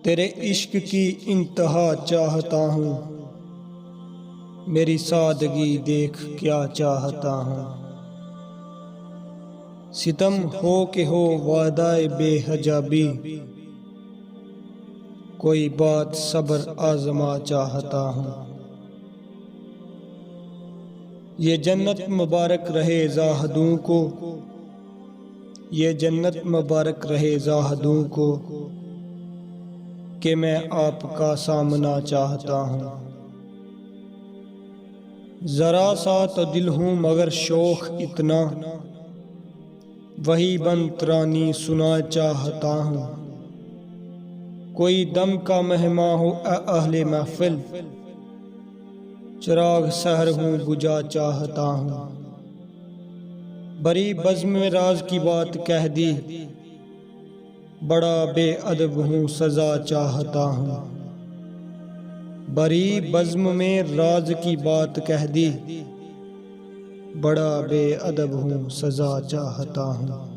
तेरे इश्क की इंतहा चाहता हूँ, मेरी सादगी देख क्या चाहता हूँ। सितम हो के हो वादाए बेहजाबी, कोई बात सब्र आजमा चाहता हूँ। ये जन्नत मुबारक रहे ज़ाहदों को, ये जन्नत मुबारक रहे ज़ाहदों को, कि मैं आपका सामना चाहता हूँ। जरा सा तो दिल हूँ मगर शौक इतना, वही बन तरानी सुना चाहता हूँ। कोई दम का मेहमा हो अहले महफिल, चिराग सहर हूँ बुझा चाहता हूँ। बड़ी बज़्म में राज की बात कह दी, बड़ा बेअदब हूँ सजा चाहता हूँ। बड़ी बज़्म में राज की बात कह दी, बड़ा बेअदब हूँ सजा चाहता हूँ।